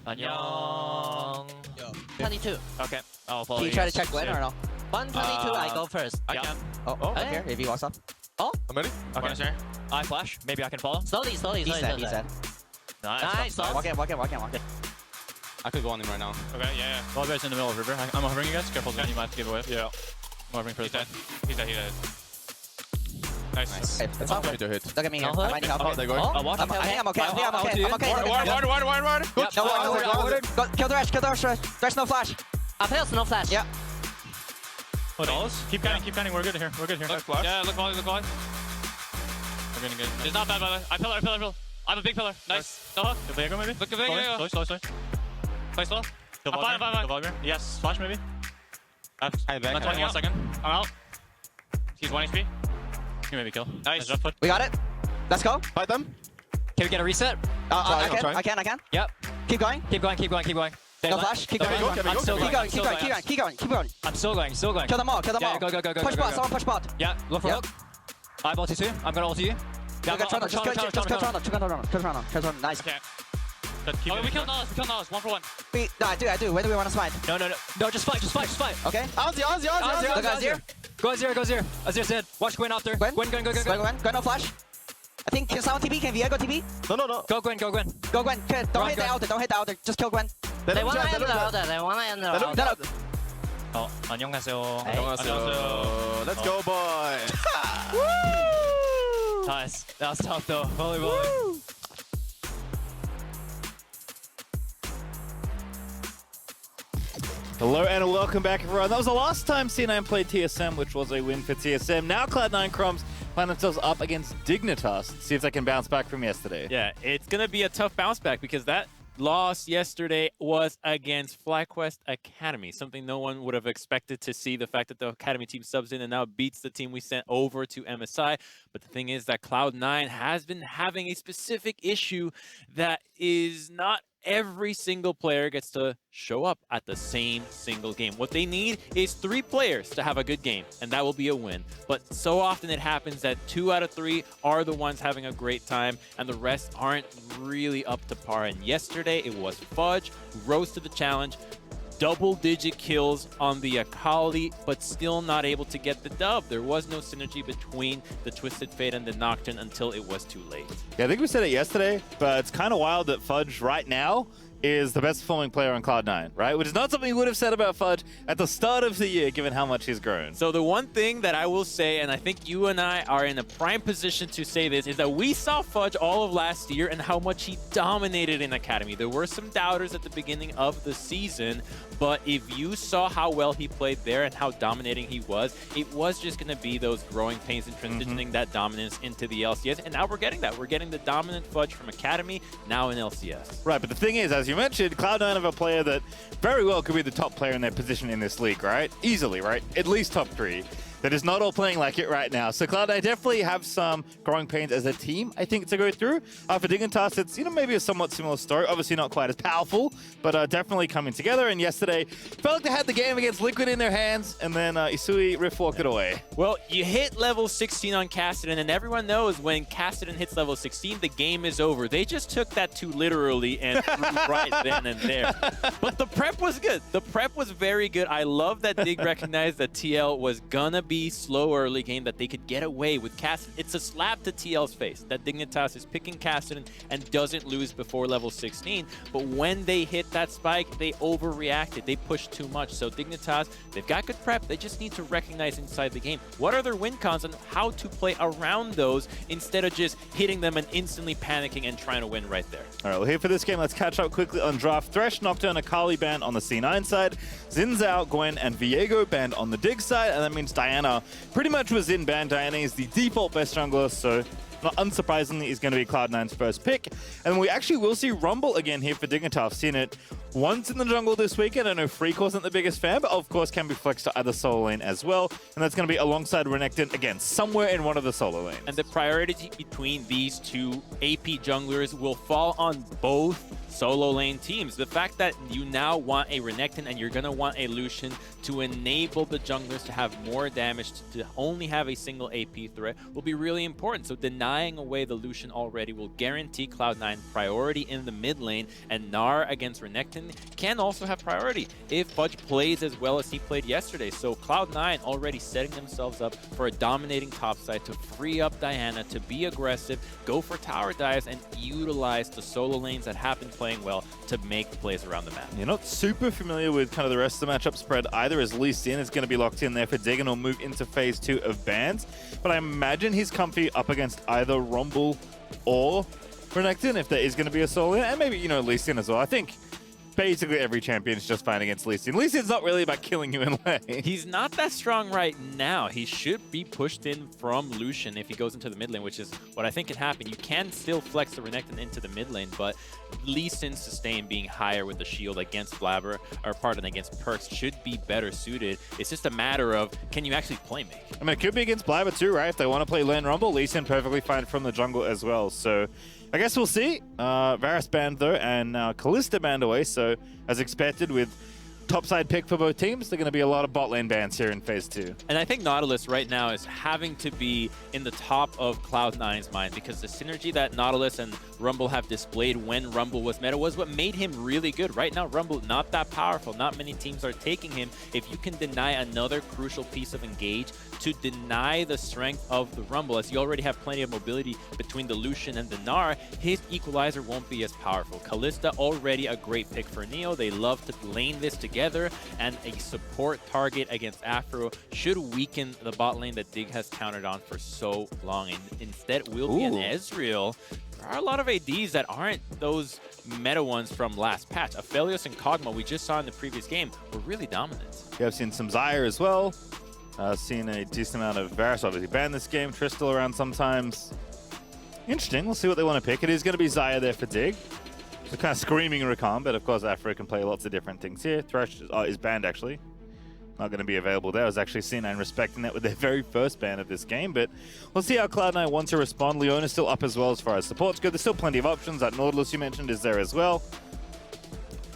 안녕. 22. Okay, I'll follow Can you. you try to check Gwen or no? 122, I go first. I can. Oh, Oh, here, if he walks up. Oh, I'm ready. Okay, sir. I flash. Maybe I can follow. slowly. He's dead. Nice. Walk in. I could go on him right now. Okay, yeah. Well, guys in the middle of river. I'm hovering you guys. Careful, you might have to give away. Yeah. I'm hovering for He's this dead. one. He's dead. Nice. Okay, let's Not go. going to hit. Look at me here. I'll I might need help. Oh, they're going. I'll watch. I think I'm okay. I think I'm okay. I'm okay. Ward. Yep. Go, kill the Thresh. Thresh, no flash. I failed no flash. Yeah. Oh, dollars? Keep counting. We're good here. Look, flash. Yeah, look volley. We're good. It's not bad, by the way. I pillar. I have a big pillar. Nice. No hook. The Viego, maybe? Look at Viego. Slow. Play slow. I'm fine. Yes. Flash, maybe. Hi, back. Not 21 second. I'm out. He's 1 HP. You maybe kill. Nice. We got it. Let's go. Fight them. Can we get a reset? I can. Yep. Keep going. Keep going. No flash. Keep going. I'm still going. Keep going. I'm still going. Kill them all. Yeah, go. Push bot. Someone push bot. Yeah, look for hook. I have ulti too. I'm gonna ulti you. Yeah, Just kill Toronto. Nice. Okay. Oh, we killed Nollis. 1-for-1. I do. When do we want to smite? No, just fight. Okay. Azir. Look at Azir. Go Azir. Azir's dead. Watch Gwen after. Gwen, go. Gwen, no flash. I think can someone TP? Can Viego TP? No. Go Gwen. Go Gwen. Don't hit the outer. Just kill Gwen. They want to end the outer. No. Oh, 안녕하세요. 안녕하세요. Let's go, boy. Nice. That was tough though. Holy. Hello and welcome back, everyone. That was the last time C9 played TSM, which was a win for TSM. Now Cloud9 Crumbs find themselves up against Dignitas. See if they can bounce back from yesterday. Yeah, it's going to be a tough bounce back because that loss yesterday was against FlyQuest Academy, something no one would have expected to see. The fact that the Academy team subs in and now beats the team we sent over to MSI. But the thing is that Cloud9 has been having a specific issue that is not every single player gets to show up at the same single game. What they need is 3 players to have a good game, and that will be a win. But so often it happens that 2 out of 3 are the ones having a great time, and the rest aren't really up to par. And yesterday it was Fudge who rose to the challenge. Double-digit kills on the Akali, but still not able to get the dub. There was no synergy between the Twisted Fate and the Nocturne until it was too late. Yeah, I think we said it yesterday, but it's kind of wild that Fudge right now is the best performing player on Cloud9, right? Which is not something you would have said about Fudge at the start of the year, given how much he's grown. So the one thing that I will say, and I think you and I are in a prime position to say this, is that we saw Fudge all of last year and how much he dominated in Academy. There were some doubters at the beginning of the season, but if you saw how well he played there and how dominating he was, it was just going to be those growing pains and transitioning that dominance into the LCS. And now we're getting that. We're getting the dominant Fudge from Academy, now in LCS. Right, but the thing is, as you mentioned, Cloud9 have a player that very well could be the top player in their position in this league, right? Easily, right? At least top 3. That is not all playing like it right now. So Cloud9 definitely have some growing pains as a team, I think, to go through. For Dignitas, it's, maybe a somewhat similar story. Obviously not quite as powerful, but definitely coming together. And yesterday, felt like they had the game against Liquid in their hands, and then Isui Rift walked it away. Well, you hit level 16 on Kassadin, and everyone knows when Kassadin hits level 16, the game is over. They just took that too literally and threw right then and there. But the prep was good. The prep was very good. I love that Dig recognized that TL was gonna be slow early game, that they could get away with Kassadin. It's a slap to TL's face that Dignitas is picking Kassadin and doesn't lose before level 16. But when they hit that spike, they overreacted. They pushed too much. So Dignitas, they've got good prep. They just need to recognize inside the game what are their win cons and how to play around those instead of just hitting them and instantly panicking and trying to win right there. All right, well, here for this game, let's catch up quickly on draft. Thresh, Nocturne, Akali banned on the C9 side. Xin Zhao, Gwen, and Viego banned on the Dig side, and that means Diana pretty much was in ban. Diana is the default best jungler, so not unsurprisingly is going to be Cloud9's first pick. And we actually will see Rumble again here for Dignitas. Seen it once in the jungle this weekend. I know Freak wasn't the biggest fan, but of course can be flexed to either solo lane as well. And that's going to be alongside Renekton, again, somewhere in one of the solo lanes. And the priority between these two AP junglers will fall on both solo lane teams. The fact that you now want a Renekton and you're going to want a Lucian to enable the junglers to have more damage, to only have a single AP threat, will be really important. So denying away the Lucian already will guarantee Cloud9 priority in the mid lane, and Gnar against Renekton can also have priority if Fudge plays as well as he played yesterday. So Cloud9 already setting themselves up for a dominating topside to free up Diana, to be aggressive, go for tower dives, and utilize the solo lanes that have been playing well to make plays around the map. You're not super familiar with kind of the rest of the matchup spread either, as Lee Sin is going to be locked in there for Dig and will move into phase 2 of bans. But I imagine he's comfy up against either Rumble or Renekton if there is going to be a solo, and maybe, you know, Lee Sin as well. I think basically every champion is just fine against Lee Sin. Lee Sin's not really about killing you in lane. He's not that strong right now. He should be pushed in from Lucian if he goes into the mid lane, which is what I think can happen. You can still flex the Renekton into the mid lane, but Lee Sin's sustain being higher with the shield against Flabber, or pardon, against Perks, should be better suited. It's just a matter of, can you actually play make? I mean, it could be against Blabber too, right? If they want to play lane Rumble, Lee Sin perfectly fine from the jungle as well. So I guess we'll see. Varus banned though, and now Kalista banned away. So as expected, with topside pick for both teams, they're going to be a lot of bot lane bans here in phase 2. And I think Nautilus right now is having to be in the top of Cloud9's mind, because the synergy that Nautilus and Rumble have displayed when Rumble was meta was what made him really good. Right now, Rumble not that powerful. Not many teams are taking him. If you can deny another crucial piece of engage to deny the strength of the Rumble, as you already have plenty of mobility between the Lucian and the Gnar, his equalizer won't be as powerful. Kalista already a great pick for Neo. They love to lane this together, and a support target against Afro should weaken the bot lane that Dig has counted on for so long. And instead will be an Ezreal. There are a lot of ADs that aren't those meta ones from last patch. Aphelios and Kog'Maw, we just saw in the previous game, were really dominant. We have seen some Zyre as well. Seen a decent amount of Varus, obviously banned this game. Tristol around sometimes. Interesting. We'll see what they want to pick. It is going to be Zyre there for Dig. So kind of screaming Rakan, but of course Afro can play lots of different things here. Thresh is banned actually. Not going to be available there. I was actually C9 respecting that with their very first ban of this game, but we'll see how Cloud9 want to respond. Leona's still up as well as far as supports go. There's still plenty of options. That Nautilus you mentioned is there as well.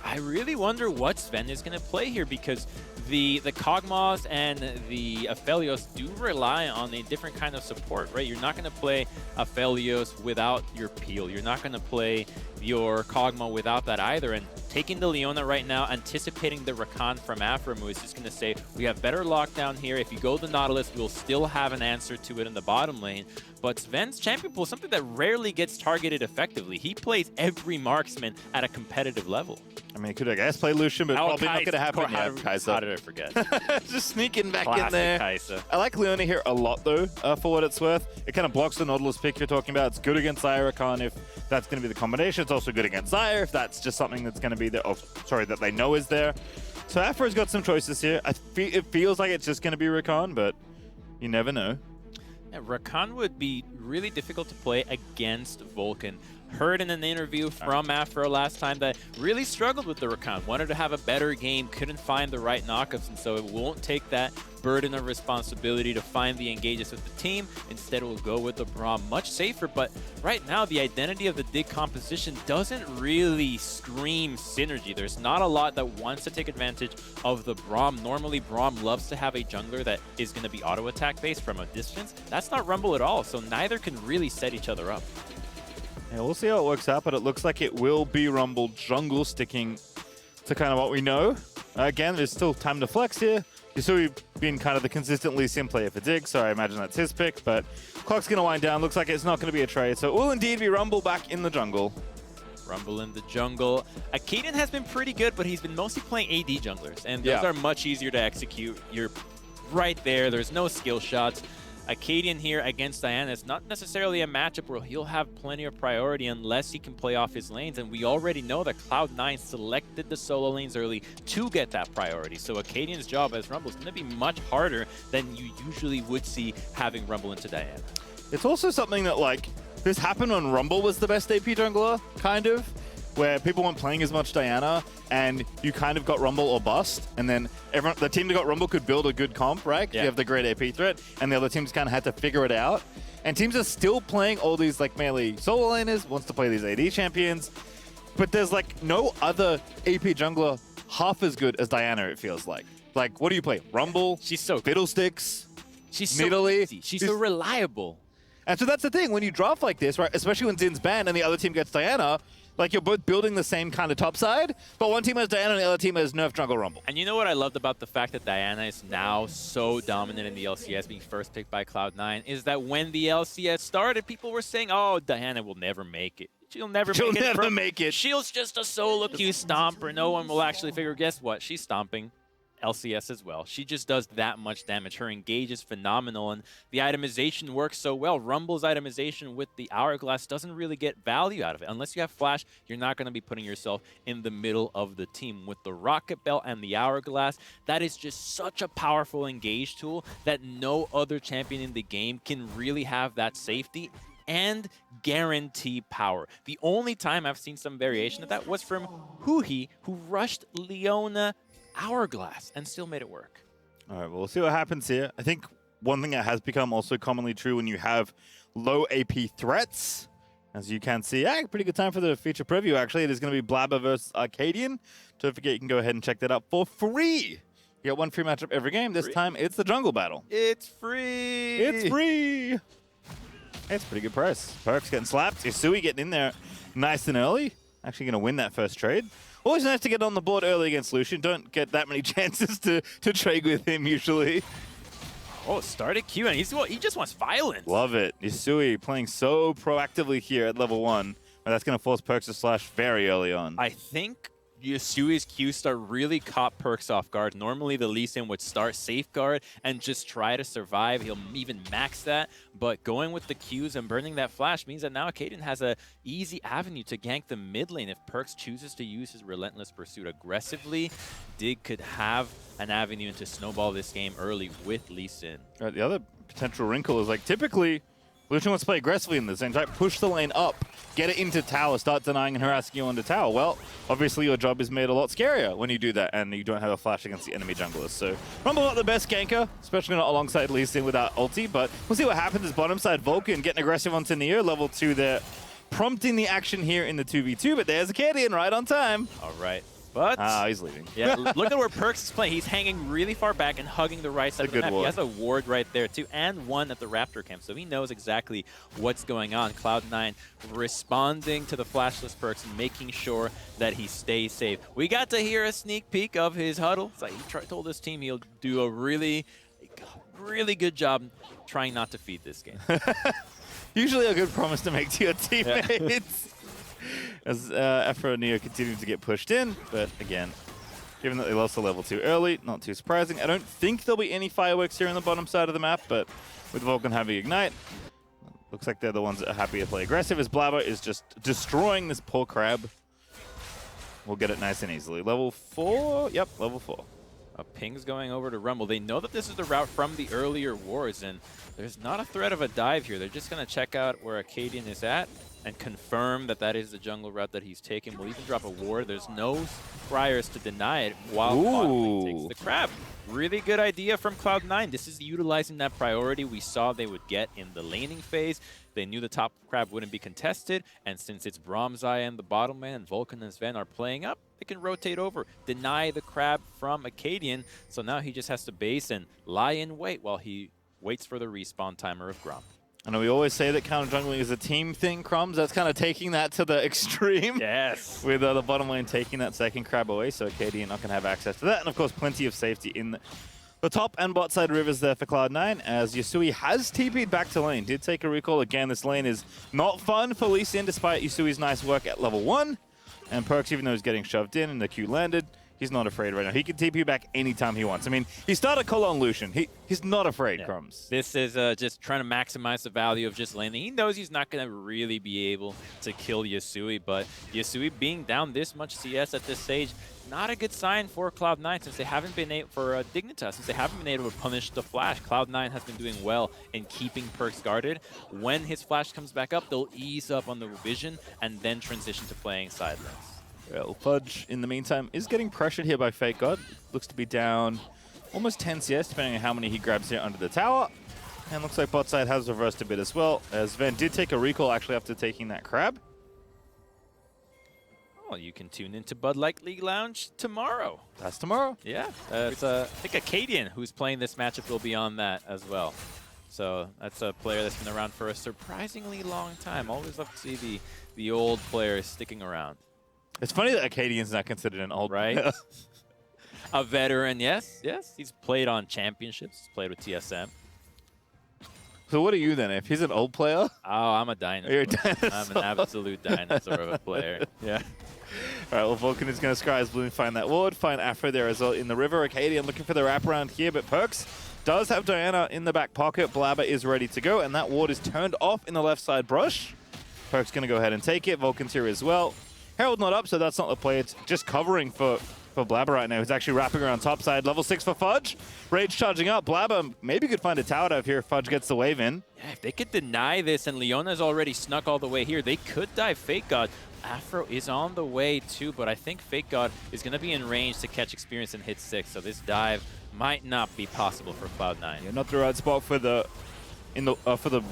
I really wonder what Sven is going to play here, because the Kog'Maws and the Aphelios do rely on a different kind of support, right? You're not going to play Aphelios without your Peel. You're not going to play your Kog'Maw without that either. And taking the Leona right now, anticipating the Rakan from Aframu, is just going to say, we have better lockdown here. If you go the Nautilus, we'll still have an answer to it in the bottom lane. But Sven's champion pool is something that rarely gets targeted effectively. He plays every marksman at a competitive level. I mean, could I guess play Lucian, but probably not going to happen. How did I forget? Just sneaking back Classic in there. Kai'Sa. I like Leona here a lot, though, for what it's worth. It kind of blocks the Nautilus pick you're talking about. It's good against Zyre Rakan if that's going to be the combination. It's also good against Zyre if that's just something that's going to be there. Oh, sorry, that they know is there. So Afro's got some choices here. It feels like it's just going to be Rakan, but you never know. Yeah, Rakan would be really difficult to play against Vulcan. Heard in an interview from Afro last time that really struggled with the Rakan. Wanted to have a better game, couldn't find the right knockups, and so it won't take that burden of responsibility to find the engages with the team. Instead, it will go with the Braum. Much safer, but right now, the identity of the Dig composition doesn't really scream synergy. There's not a lot that wants to take advantage of the Braum. Normally, Braum loves to have a jungler that is going to be auto-attack based from a distance. That's not Rumble at all, so neither can really set each other up. Yeah, we'll see how it works out, but it looks like it will be Rumble jungle, sticking to kind of what we know. Again, there's still time to flex here. You've still been kind of the consistent Lee Sin player for Dig, so I imagine that's his pick, but clock's going to wind down. Looks like it's not going to be a trade, so it will indeed be Rumble back in the jungle. Rumble in the jungle. Akaden has been pretty good, but he's been mostly playing AD junglers, and those are much easier to execute. You're right there. There's no skill shots. Akaden here against Diana is not necessarily a matchup where he'll have plenty of priority unless he can play off his lanes, and we already know that Cloud9 selected the solo lanes early to get that priority. So Akaden's job as Rumble is going to be much harder than you usually would see having Rumble into Diana. It's also something that, like, this happened when Rumble was the best AP jungler, kind of, where people weren't playing as much Diana, and you kind of got Rumble or bust, and then the team that got Rumble could build a good comp, right? You have the great AP threat, and the other teams kind of had to figure it out. And teams are still playing all these like melee solo laners, wants to play these AD champions. but there's like no other AP jungler half as good as Diana, it feels like. Like, what do you play? Rumble? She's so good. Fiddlesticks? She's so Nidalee? easy. She's so reliable. And so that's the thing, when you draft like this, right, especially when Zin's banned and the other team gets Diana, like you're both building the same kind of top side, but one team has Diana and the other team has Nerf Jungle Rumble. And you know what I loved about the fact that Diana is now so dominant in the LCS, being first picked by Cloud9, is that when the LCS started, people were saying, oh, Diana will never make it. She'll never make it. Shield's just a solo queue stomper. No one will actually figure, guess what? She's stomping LCS as well. She just does that much damage. Her engage is phenomenal, and the itemization works so well. Rumble's itemization with the Hourglass doesn't really get value out of it. Unless you have Flash, you're not going to be putting yourself in the middle of the team. With the Rocket Belt and the Hourglass, that is just such a powerful engage tool that no other champion in the game can really have that safety and guarantee power. The only time I've seen some variation of that was from Huhi, who rushed Leona Hourglass and still made it work. All right, well, we'll see what happens here. I think one thing that has become also commonly true when you have low AP threats, as you can see, pretty good time for the feature preview, actually. It is going to be Blabber versus Arcadian. Don't forget, you can go ahead and check that out for free. You get one free matchup every game. This time, it's the jungle battle. It's free. It's free. It's a pretty good price. Perks getting slapped. Yasui getting in there nice and early. Actually going to win that first trade. Always nice to get on the board early against Lucian. Don't get that many chances to trade with him usually. Oh, started Q, and he just wants violence. Love it. Yasui playing so proactively here at level 1. But that's going to force Perks to slash very early on. I think Yasui's Q start really caught Perks off guard. Normally, the Lee Sin would start safeguard and just try to survive. He'll even max that. But going with the Qs and burning that flash means that now Kaden has an easy avenue to gank the mid lane. If Perks chooses to use his Relentless Pursuit aggressively, Dig could have an avenue to snowball this game early with Lee Sin. Right, the other potential wrinkle is, like, typically Lucian wants to play aggressively in this, and try to push the lane up, get it into tower, start denying and harassing you on the tower. Well, obviously your job is made a lot scarier when you do that, and you don't have a flash against the enemy junglers. So Rumble not the best ganker, especially not alongside Lee Sin without ulti, but we'll see what happens as bottom side Vulcan getting aggressive onto Neo, level 2 there, prompting the action here in the 2v2, but there's Acadian right on time. All right. But he's leaving. Yeah, look at where Perks is playing. He's hanging really far back and hugging the right side of the map. He has a ward right there too, and one at the Raptor camp, so he knows exactly what's going on. Cloud9 responding to the flashless Perks and making sure that he stays safe. We got to hear a sneak peek of his huddle. It's like he told his team he'll do a really good job trying not to feed this game. Usually a good promise to make to your teammates. As Afro and Neo continue to get pushed in, but again, given that they lost the level 2 early, not too surprising. I don't think there'll be any fireworks here on the bottom side of the map, but with Vulcan having Ignite, looks like they're the ones that are happy to play aggressive, as Blabber is just destroying this poor crab. We'll get it nice and easily. Level 4? Yep, level 4. Ping's going over to Rumble. They know that this is the route from the earlier wars, and there's not a threat of a dive here. They're just going to check out where Acadian is at and confirm that that is the jungle route that he's taken. We'll even drop a ward. There's no priors to deny it while Cloud9 takes the crab. Really good idea from Cloud9. This is utilizing that priority we saw they would get in the laning phase. They knew the top crab wouldn't be contested, and since it's Brahmzai and the bottom man, and Vulcan and Sven are playing up, they can rotate over, deny the crab from Acadian. So now he just has to base and lie in wait while he waits for the respawn timer of Gromp. I know we always say that counter jungling is a team thing, Crumbs. That's kind of taking that to the extreme. Yes. With the bottom lane taking that second crab away, so Acadian not going to have access to that. And of course, plenty of safety in the top and bot side rivers there for Cloud9, as Yasui has TP'd back to lane. Did take a recall. Again, this lane is not fun for Lee Sin, despite Yasui's nice work at level 1. And Perks, even though he's getting shoved in and the Q landed, he's not afraid right now. He can TP back anytime he wants. I mean, he started call on Lucian. He's not afraid, Crumbs. This is just trying to maximize the value of just laning. He knows he's not going to really be able to kill Yasui, but Yasui being down this much CS at this stage, not a good sign for Cloud9 since they haven't been able, for Dignitas, since they haven't been able to punish the flash. Cloud9 has been doing well in keeping Perks guarded. When his flash comes back up, they'll ease up on the vision and then transition to playing side lanes. Well, Fudge, in the meantime, is getting pressured here by Fake God. Looks to be down almost 10 CS, depending on how many he grabs here under the tower. And looks like bot side has reversed a bit as well, as Ven did take a recall actually after taking that crab. Well, you can tune into Bud Light League Lounge tomorrow. That's tomorrow. Yeah, it's I think Acadian who's playing this matchup will be on that as well. So that's a player that's been around for a surprisingly long time. Always love to see the old players sticking around. It's funny that Acadian's not considered an old player. A veteran, yes. He's played on championships. He's played with TSM. So what are you then? If he's an old player? Oh, I'm a dinosaur. You're a dinosaur. I'm an absolute dinosaur of a player. Yeah. All right, well, Vulcan is going to scry his blue and find that ward. Find Afro there as well in the river. Acadian looking for the wraparound here, but Perks does have Diana in the back pocket. Blabber is ready to go, and that ward is turned off in the left side brush. Perks going to go ahead and take it. Vulcan's here as well. Herald not up, so that's not the play. It's just covering for Blabber right now. He's actually wrapping around top side. Level 6 for Fudge. Rage charging up. Blabber maybe could find a tower dive here if Fudge gets the wave in. Yeah, if they could deny this and Leona's already snuck all the way here, they could dive Fake God. Afro is on the way too, but I think Fake God is going to be in range to catch experience and hit 6, so this dive might not be possible for Cloud9. Yeah, not the right spot for the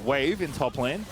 wave in top lane,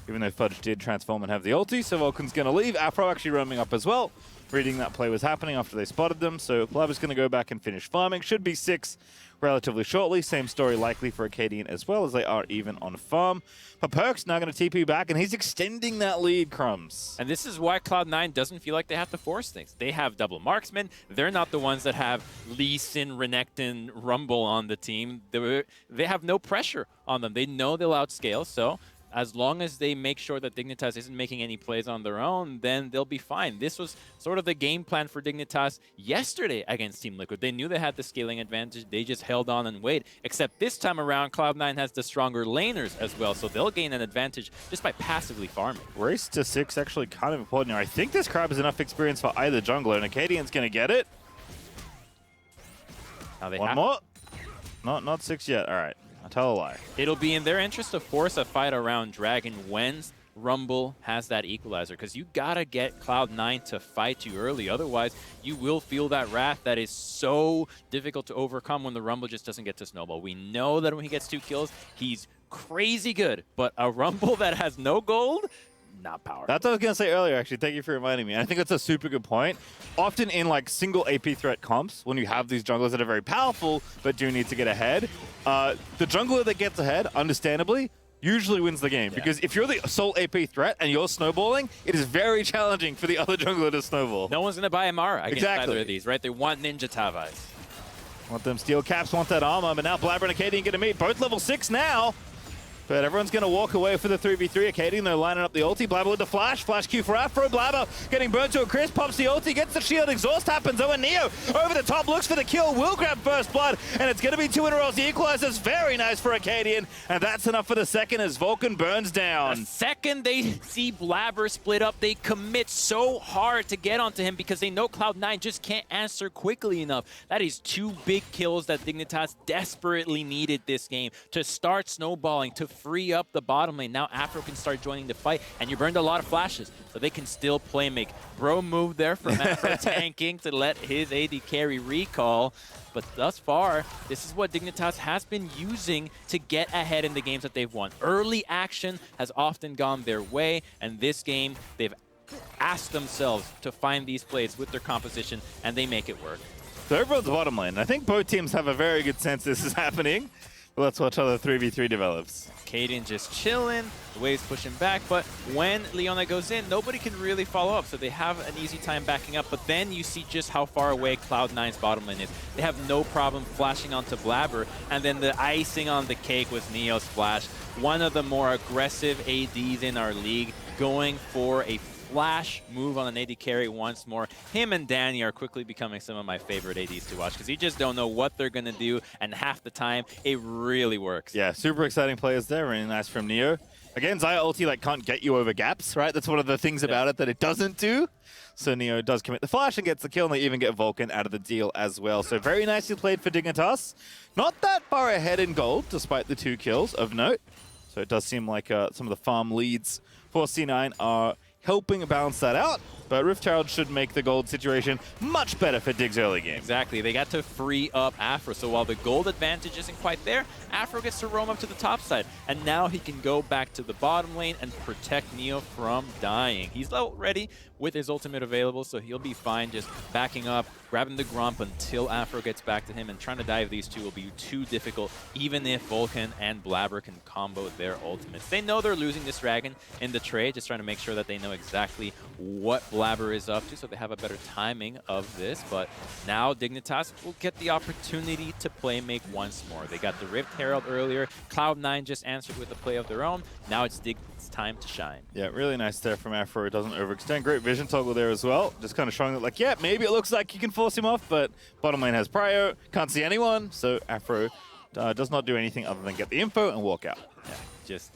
even though Fudge did transform and have the ulti, so Vulcan's going to leave. Afro actually roaming up as well. Reading that play was happening after they spotted them, so Blabber's going to go back and finish farming. Should be 6 relatively shortly. Same story likely for Acadian as well, as they are even on farm. But Perks now going to TP back, and he's extending that lead, Crumbs. And this is why Cloud9 doesn't feel like they have to force things. They have double marksmen. They're not the ones that have Lee Sin, Renekton, Rumble on the team. They have no pressure on them. They know they'll outscale, so as long as they make sure that Dignitas isn't making any plays on their own, then they'll be fine. This was sort of the game plan for Dignitas yesterday against Team Liquid. They knew they had the scaling advantage. They just held on and waited. Except this time around, Cloud9 has the stronger laners as well, so they'll gain an advantage just by passively farming. Race to 6 actually kind of important here. I think this crab is enough experience for either jungler, and Acadian's going to get it. Now they One more. Not 6 yet. All right. I'll tell a lie. It'll be in their interest to force a fight around Dragon when Rumble has that equalizer, because you gotta get Cloud9 to fight you early. Otherwise, you will feel that wrath that is so difficult to overcome when the Rumble just doesn't get to snowball. We know that when he gets 2 kills, he's crazy good, but a Rumble that has no gold, not powerful. That's what I was going to say earlier, actually. Thank you for reminding me. And I think that's a super good point. Often in like single AP threat comps, when you have these junglers that are very powerful but do need to get ahead, the jungler that gets ahead, understandably, usually wins the game. Yeah. Because if you're the sole AP threat and you're snowballing, it is very challenging for the other jungler to snowball. No one's going to buy Amara against either of these, right? They want Ninja Tavais. Want them steel caps, want that armor, but now Blabber and Acadian going to meet. Both level 6 now. But everyone's going to walk away for the 3v3. Acadian, they're lining up the ulti. Blabber with the flash. Flash Q for Afro. Blabber getting burnt to a crisp. Pops the ulti. Gets the shield. Exhaust happens. Oh, and Neo over the top. Looks for the kill. Will grab first blood. And it's going to be 2 in a row. The equalizer's very nice for Acadian. And that's enough for the second as Vulcan burns down. The second they see Blabber split up, they commit so hard to get onto him because they know Cloud9 just can't answer quickly enough. That is 2 big kills that Dignitas desperately needed this game to start snowballing, to free up the bottom lane. Now Afro can start joining the fight, and you burned a lot of flashes, so they can still play make. Bro move there from Afro tanking to let his AD carry recall. But thus far, this is what Dignitas has been using to get ahead in the games that they've won. Early action has often gone their way, and this game, they've asked themselves to find these plays with their composition, and they make it work. So everyone's bottom lane. I think both teams have a very good sense this is happening. Let's watch how the 3v3 develops. Caden just chilling, the wave's pushing back, but when Leona goes in, nobody can really follow up, so they have an easy time backing up, but then you see just how far away Cloud9's bottom lane is. They have no problem flashing onto Blabber, and then the icing on the cake was Neo's flash. One of the more aggressive ADs in our league, going for a flash move on an AD carry once more. Him and Danny are quickly becoming some of my favorite ADs to watch because you just don't know what they're going to do, and half the time, it really works. Yeah, super exciting players there. Really nice from Neo. Again, Xayah ulti can't get you over gaps, right? That's one of the things about it that it doesn't do. So Neo does commit the flash and gets the kill, and they even get Vulcan out of the deal as well. So very nicely played for Dignitas. Not that far ahead in gold, despite the 2 kills of note. So it does seem like some of the farm leads for C9 are helping balance that out. But Rift Herald should make the gold situation much better for Dig's early game. Exactly. They got to free up Afro. So while the gold advantage isn't quite there, Afro gets to roam up to the top side. And now he can go back to the bottom lane and protect Neo from dying. He's ready with his ultimate available, so he'll be fine just backing up, grabbing the Grump until Afro gets back to him, and trying to dive these two will be too difficult, even if Vulcan and Blabber can combo their ultimates. They know they're losing this dragon in the trade, just trying to make sure that they know exactly what Blabber is up to, so they have a better timing of this. But now Dignitas will get the opportunity to play make once more. They got the Rift Herald earlier. Cloud9 just answered with a play of their own. Now it's Dig's time to shine. Yeah, really nice there from Afro. It doesn't overextend. Great vision toggle there as well. Just kind of showing that, like, yeah, maybe it looks like you can force him off, but bottom lane has prio, can't see anyone, so Afro does not do anything other than get the info and walk out. Yeah, just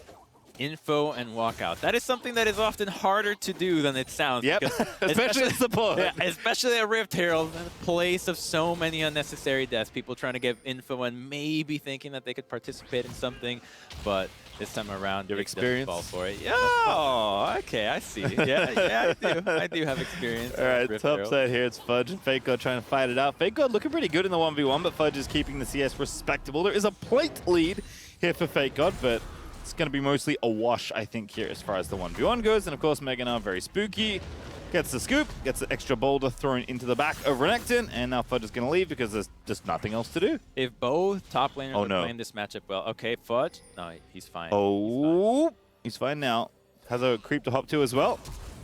info and walk out. That is something that is often harder to do than it sounds. Yep, especially at support. Yeah, especially at Rift Herald, a place of so many unnecessary deaths. People trying to get info and maybe thinking that they could participate in something, but this time around, you have experience. Fall for it. Yeah. Oh, okay, I see. Yeah, I do. I do have experience. All right, top side here. It's Fudge and Fake God trying to fight it out. Fake God looking pretty good in the 1v1, but Fudge is keeping the CS respectable. There is a plate lead here for Fake God, but it's going to be mostly a wash, I think, here as far as the 1v1 goes. And of course, Meganar, very spooky. Gets the scoop, gets the extra boulder thrown into the back of Renekton, and now Fudge is going to leave because there's just nothing else to do. If both top laners are playing this matchup well, okay, Fudge, no, he's fine. Oh, he's fine now. Has a creep to hop to as well.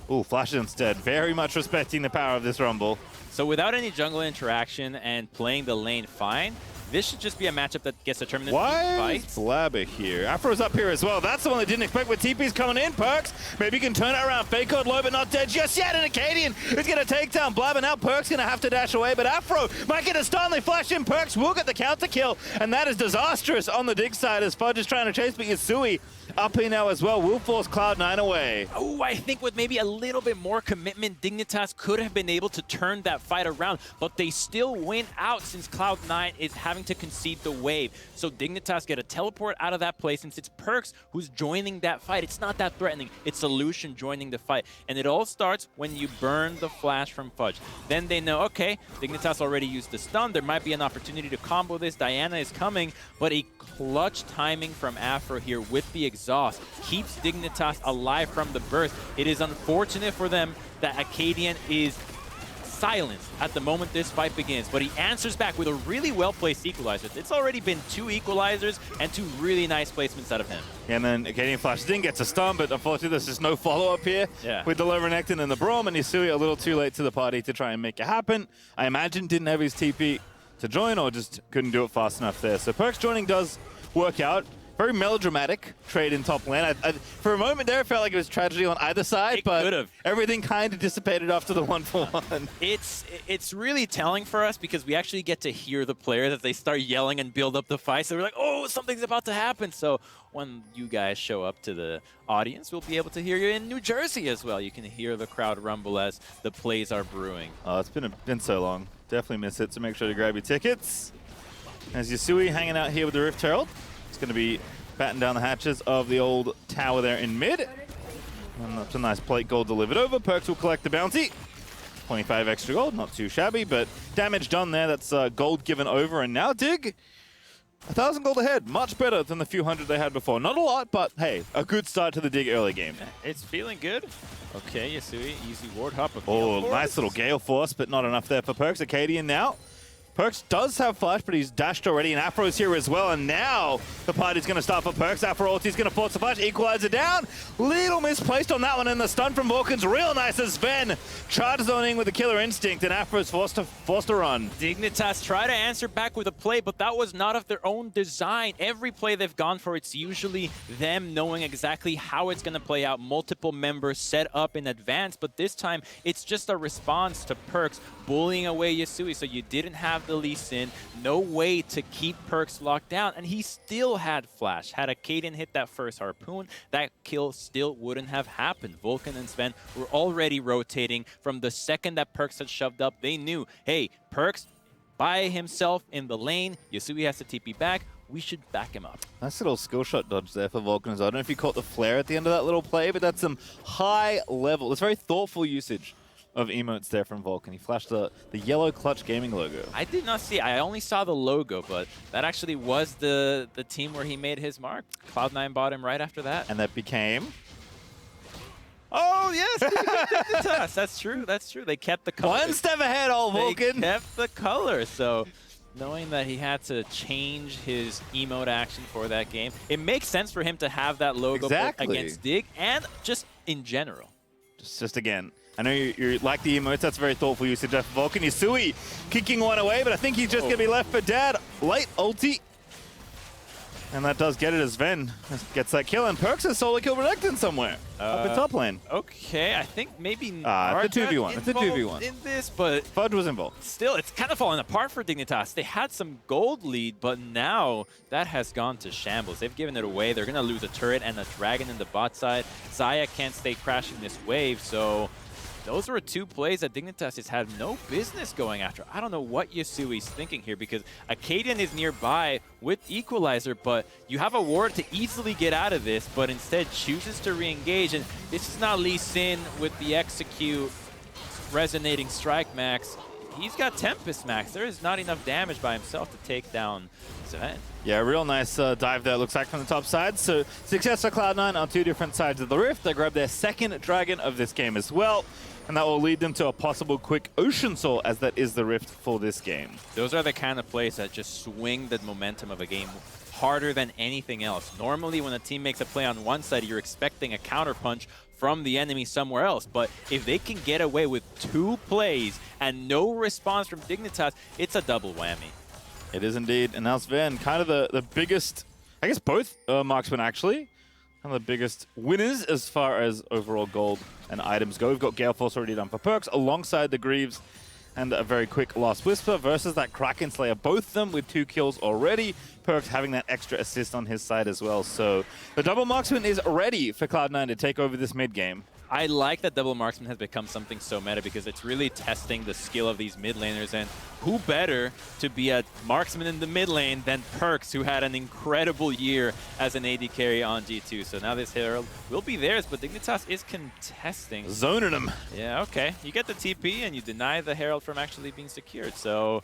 Ooh, Flash instead. Very much respecting the power of this Rumble. So without any jungle interaction and playing the lane fine, this should just be a matchup that gets determined in Why is Blabber here? Afro's up here as well. That's the one they didn't expect with TP's coming in. Perks, maybe he can turn it around. Fake God low, but not dead just yet. And Acadian is going to take down Blabber. Now Perks going to have to dash away, but Afro might get a stun. They flash in. Perks will get the counter kill, and that is disastrous on the Dig side as Fudge is trying to chase, but Yasui up here now as well will force Cloud9 away. Oh, I think with maybe a little bit more commitment, Dignitas could have been able to turn that fight around, but they still win out since Cloud9 is having to concede the wave. So Dignitas get a teleport out of that place. Since it's Perks who's joining that fight, it's not that threatening. It's Solution joining the fight. And it all starts when you burn the flash from Fudge. Then they know, okay, Dignitas already used the stun. There might be an opportunity to combo this. Diana is coming, but a clutch timing from Afro here with the exhaust keeps Dignitas alive from the burst. It is unfortunate for them that Acadian is silenced at the moment this fight begins, but he answers back with a really well-placed equalizer. It's already been 2 equalizers and 2 really nice placements out of him. And then Acadian flashes in, gets a stun, but unfortunately there's just no follow-up here with the low Renekton and the Braum, and Yasui a little too late to the party to try and make it happen. I imagine didn't have his TP to join or just couldn't do it fast enough there. So Perks joining does work out. Very melodramatic trade in top lane. For a moment there, it felt like it was tragedy on either side, but everything kind of dissipated after the 1-for-1. It's really telling for us because we actually get to hear the players as they start yelling and build up the fight. So we're like, oh, something's about to happen. So when you guys show up to the audience, we'll be able to hear you in New Jersey as well. You can hear the crowd rumble as the plays are brewing. Oh, it's been so long. Definitely miss it, so make sure to grab your tickets. As Yasui hanging out here with the Rift Herald. It's going to be batten down the hatches of the old tower there in mid. And that's a nice plate gold delivered over. Perks will collect the bounty. 25 extra gold, not too shabby, but damage done there. That's gold given over. And now Dig, 1,000 gold ahead. Much better than the few hundred they had before. Not a lot, but hey, a good start to the Dig early game. It's feeling good. Okay, Yasui, easy ward hop. Oh, nice little Gale Force, but not enough there for Perks. Acadian now. Perks does have flash, but he's dashed already, and Afro's here as well, and now the party's going to start for Perks. Afro ulti's going to force the flash, equalizer down. Little misplaced on that one, and the stun from Vulcan's real nice as Sven charges on in with the killer instinct, and Afro's forced to run. Dignitas try to answer back with a play, but that was not of their own design. Every play they've gone for, it's usually them knowing exactly how it's going to play out. Multiple members set up in advance, but this time it's just a response to Perks bullying away Yasui, so you didn't have the Lee Sin, no way to keep Perks locked down, and he still had flash. Had Acadian hit that first harpoon, that kill still wouldn't have happened. Vulcan and Sven were already rotating from the second that Perks had shoved up. They knew, hey, Perks by himself in the lane, Yasui has to TP back, we should back him up. Nice little skill shot dodge there for Vulcan. I don't know if you caught the flare at the end of that little play, but that's some high level. It's very thoughtful usage of emotes there from Vulcan. He flashed the yellow Clutch Gaming logo. I did not see. I only saw the logo, but that actually was the team where he made his mark. Cloud9 bought him right after that. And that became... Oh, yes! Dignitas. That's true. That's true. They kept the color. One step ahead, old Vulcan. They kept the color. So knowing that he had to change his emote action for that game, it makes sense for him to have that logo against Dig and just in general. Just again, I know you like the emotes. That's very thoughtful usage of Vulcan. Yusui kicking one away, but I think he's just going to be left for dead. Late ulti. And that does get it as Sven gets that kill, and Perks is solo kill Renekton somewhere up in top lane. Okay, I think maybe it's a 2v1. It's a 2v1 in this, but Fudge was involved. Still, it's kind of falling apart for Dignitas. They had some gold lead, but now that has gone to shambles. They've given it away. They're going to lose a turret and a dragon in the bot side. Xayah can't stay crashing this wave, so those were two plays that Dignitas has had no business going after. I don't know what Yasui's thinking here, because Acadian is nearby with Equalizer, but you have a ward to easily get out of this, but instead chooses to re-engage. And this is not Lee Sin with the execute resonating strike max. He's got Tempest max. There is not enough damage by himself to take down Sven. Yeah, real nice dive there, looks like, from the top side. So success for Cloud9 on two different sides of the rift. They grab their second dragon of this game as well. And that will lead them to a possible quick Ocean Soul, as that is the rift for this game. Those are the kind of plays that just swing the momentum of a game harder than anything else. Normally, when a team makes a play on one side, you're expecting a counter punch from the enemy somewhere else. But if they can get away with two plays and no response from Dignitas, it's a double whammy. It is indeed. And now Sven, kind of the biggest, I guess both marksmen actually, kind of the biggest winners as far as overall gold and items go. We've got Gale Force already done for Perks, alongside the Greaves and a very quick Last Whisper versus that Kraken Slayer. Both of them with 2 kills already. Perks having that extra assist on his side as well. So the double marksman is ready for Cloud9 to take over this mid game. I like that double marksman has become something so meta, because it's really testing the skill of these mid laners, and who better to be a marksman in the mid lane than Perks, who had an incredible year as an AD carry on G2. So now this Herald will be theirs, but Dignitas is contesting. Zoning him. Yeah, okay. You get the TP and you deny the Herald from actually being secured, so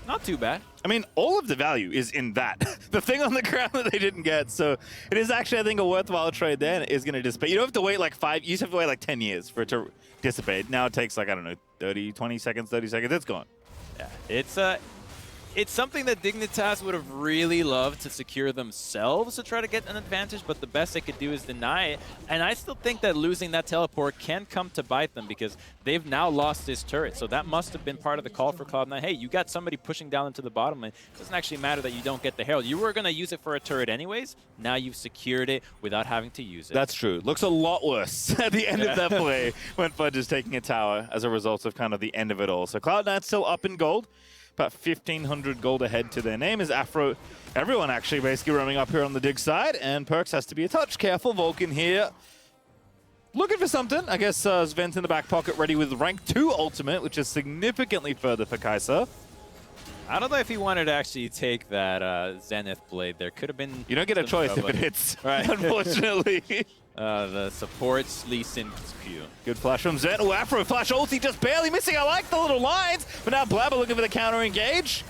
not too bad. I mean, all of the value is in that. The thing on the ground that they didn't get. So it is actually, I think, a worthwhile trade there, and is going to dissipate. You don't have to wait like you used to have to wait like 10 years for it to dissipate. Now it takes like, I don't know, 20 seconds, it's gone. Yeah, it's something that Dignitas would have really loved to secure themselves to try to get an advantage, but the best they could do is deny it. And I still think that losing that teleport can come to bite them, because they've now lost this turret. So that must have been part of the call for Cloud9. Hey, you got somebody pushing down into the bottom lane. It doesn't actually matter that you don't get the Herald. You were going to use it for a turret anyways. Now you've secured it without having to use it. That's true. Looks a lot worse at the end of that play when Fudge is taking a tower as a result of kind of the end of it all. So Cloud9 still up in gold. About 1,500 gold ahead to their name is Afro. Everyone actually basically roaming up here on the Dig side, and Perks has to be a touch careful. Vulcan here looking for something. I guess Sven's in the back pocket ready with rank 2 ultimate, which is significantly further for Kai'Sa. I don't know if he wanted to actually take that Zenith blade. There could have been... You don't get a choice if it hits, right. Unfortunately. The supports Lee Sin Q. Good flash from Zen. Oh, Afro flash ulti just barely missing. I like the little lines, but now Blabber looking for the counter engage.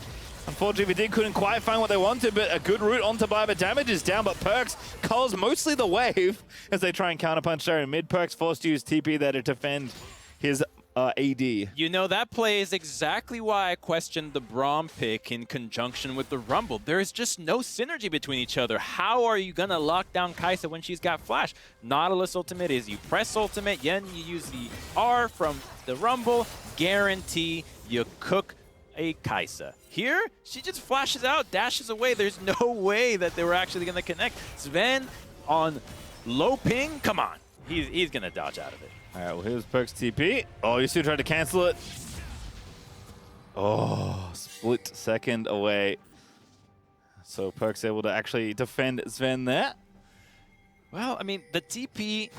Unfortunately, Vidig couldn't quite find what they wanted, but a good route onto Blabber. Damage is down, but Perks calls mostly the wave as they try and counterpunch there in mid. Perks forced to use TP there to defend his AD. You know, that play is exactly why I questioned the Braum pick in conjunction with the Rumble. There is just no synergy between each other. How are you going to lock down Kai'Sa when she's got Flash? Nautilus ultimate is you press ultimate, then you use the R from the Rumble, guarantee you cook a Kai'Sa. Here, she just flashes out, dashes away. There's no way that they were actually going to connect. Sven on low ping, come on. He's going to dodge out of it. All right, well, here's Perks TP. Oh, Yasuo tried to cancel it. Oh, split second away. So Perks able to actually defend Sven there. Well, I mean, the TP,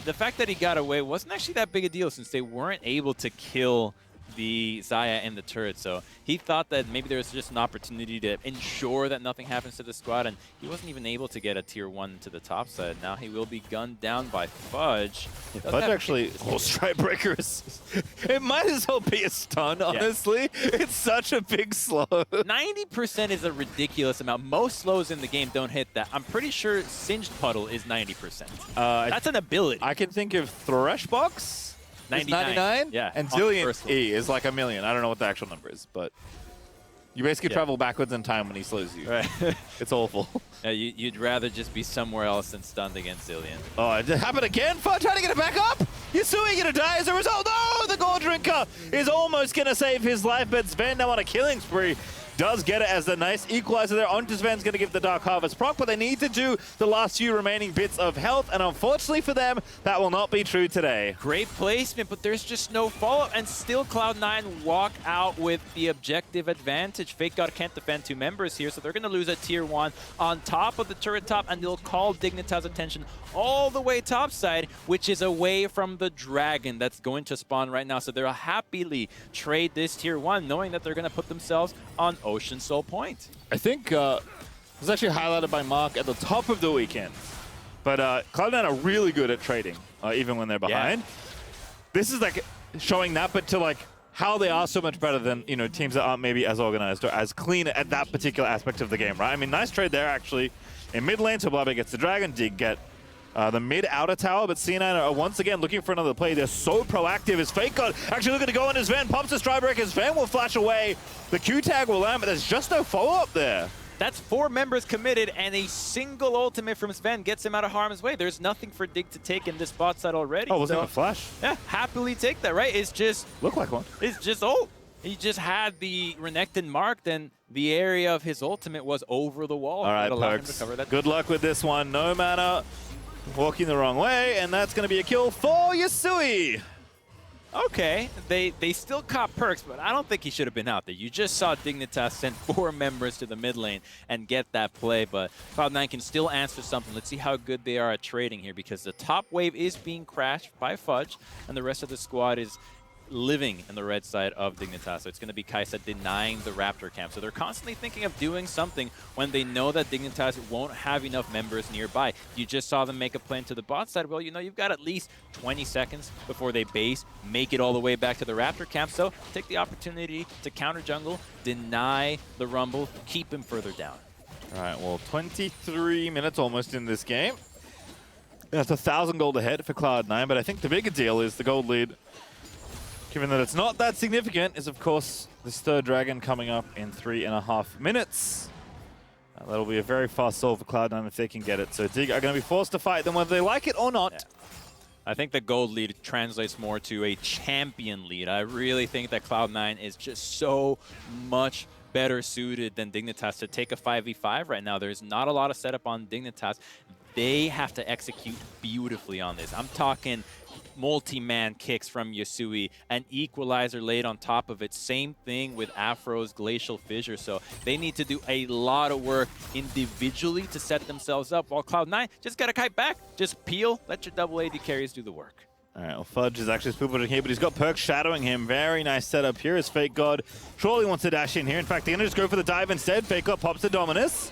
the fact that he got away wasn't actually that big a deal, since they weren't able to kill the Xayah and the turret. So he thought that maybe there was just an opportunity to ensure that nothing happens to the squad, and he wasn't even able to get a tier 1 to the top side. Now he will be gunned down by Fudge. Fudge actually, Strikebreaker is, it might as well be a stun, honestly. It's such a big slow. 90% is a ridiculous amount. Most slows in the game don't hit that. I'm pretty sure Singed Puddle is 90%. That's an ability. I can think of Threshbox. 99? Yeah. And Zillion E is like 1,000,000. I don't know what the actual number is, but you basically travel backwards in time when he slows you. Right. It's awful. Yeah, you'd rather just be somewhere else than stunned against Zillion. Oh, it happened again. Fudge trying to get it back up. Yasui gonna die as a result. No, the Gore Drinker is almost gonna save his life, but Sven now on a killing spree. Does get it as the nice equalizer there. Onto Sven's going to give the Dark Harvest proc, but they need to do the last few remaining bits of health, and unfortunately for them, that will not be true today. Great placement, but there's just no follow-up, and still Cloud9 walk out with the objective advantage. Fake God can't defend 2 members here, so they're going to lose a tier 1 on top of the turret top, and they'll call Dignitas' attention all the way topside, which is away from the dragon that's going to spawn right now. So they'll happily trade this tier 1, knowing that they're going to put themselves on Ocean Soul Point. I think it was actually highlighted by Mark at the top of the weekend. But Cloud9 are really good at trading, even when they're behind. Yeah. This is like showing that, but to like how they are so much better than, you know, teams that aren't maybe as organized or as clean at that particular aspect of the game, right? I mean, nice trade there actually in mid lane. So Blabe gets the dragon, Dig get the mid outer tower, but C9 are once again looking for another play. They're so proactive as Fake God actually looking to go on his Sven, pumps the Strikebreaker, Sven will flash away. The Q tag will land, but there's just no follow-up there. That's 4 members committed, and a single ultimate from Sven gets him out of harm's way. There's nothing for Dig to take in this bot side already. Oh, wasn't it a flash? Yeah, happily take that, right? It's just... Look like one. It's just ult. He just had the Renekton marked, and the area of his ultimate was over the wall. All right, Perks. Good luck with this one. No mana. Walking the wrong way, and that's going to be a kill for Yasui. Okay, they still caught Perks, but I don't think he should have been out there. You just saw Dignitas send 4 members to the mid lane and get that play, but Cloud9 can still answer something. Let's see how good they are at trading here, because the top wave is being crashed by Fudge, and the rest of the squad is living in the red side of Dignitas. So it's going to be Kai'Sa denying the Raptor camp. So they're constantly thinking of doing something when they know that Dignitas won't have enough members nearby. You just saw them make a play into the bot side. Well, you know, you've got at least 20 seconds before they base, make it all the way back to the Raptor camp. So take the opportunity to counter jungle, deny the Rumble, keep him further down. All right, well, 23 minutes almost in this game. That's 1,000 gold ahead for Cloud9, but I think the bigger deal is the gold lead, given that it's not that significant, is of course this third dragon coming up in 3.5 minutes. That'll be a very fast solve for Cloud9 if they can get it. So Dig are going to be forced to fight them whether they like it or not. Yeah. I think the gold lead translates more to a champion lead. I really think that Cloud9 is just so much better suited than Dignitas to take a 5v5 right now. There's not a lot of setup on Dignitas. They have to execute beautifully on this. I'm talking multi-man kicks from Yasui, an equalizer laid on top of it. Same thing with Afro's Glacial Fissure. So they need to do a lot of work individually to set themselves up, while Cloud9 just got to kite back. Just peel, let your double AD carries do the work. All right, well, Fudge is actually spooping here, but he's got Perks shadowing him. Very nice setup here as Fake God surely wants to dash in here. In fact, they're going to just go for the dive instead. Fake God pops the Dominus.